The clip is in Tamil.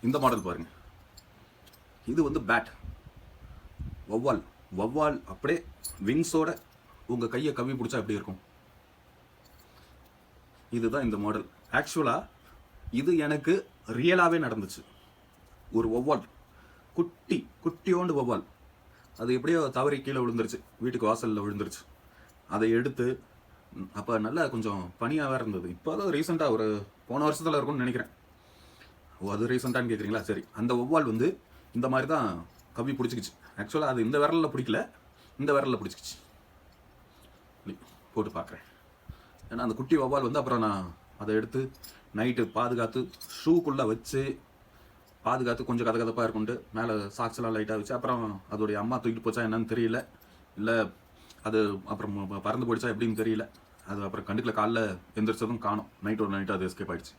இந்த மாடல் பாருங்க. இது வந்து பேட் வவ்வால். வவ்வால் அப்படியே விங்ஸோட உங்கள் கையை கவி பிடிச்சா எப்படி இருக்கும்? இதுதான் இந்த மாடல். ஆக்சுவலாக இது எனக்கு ரியலாகவே நடந்துச்சு. ஒரு வவ்வால், குட்டியோண்டு வவ்வால், அது எப்படியோ தவறி கீழே விழுந்துருச்சு, வீட்டுக்கு வாசலில் விழுந்துருச்சு. அதை எடுத்து அப்போ நல்லா கொஞ்சம் பனியாக வேறு இருந்தது. இப்போ தான் ரீசெண்டாக ஒரு போன வருஷத்தில் இருக்கும்னு நினைக்கிறேன். அது ரீசெண்டான்னு கேட்குறீங்களா? சரி, அந்த வவ்வால் வந்து இந்த மாதிரி தான் கவி பிடிச்சிக்கிச்சு. ஆக்சுவலாக அது இந்த விரலில் பிடிக்கல, இந்த விரலில் பிடிச்சிக்கிச்சு. போட்டு பார்க்குறேன். ஏன்னா அந்த குட்டி வவ்வால் வந்து அப்புறம் நான் அதை எடுத்து நைட்டு பாதுகாத்து ஷூக்குள்ளே வச்சு பாதுகாத்து கொஞ்சம் கதகதப்பாக இருக்கும்ட்டு மேலே சாக்ஸ்லாம் லைட்டாக வச்சு அப்புறம் அதோடைய அம்மா தூக்கிட்டு போச்சா என்னன்னு தெரியல, இல்லை அது அப்புறம் பறந்து போயிடுச்சா எப்படின்னு தெரியல. அது அப்புறம் கண்டுக்கல. காலைல எந்திரிச்சதும் காணும். நைட் அது எஸ்கேப் ஆயிடுச்சு.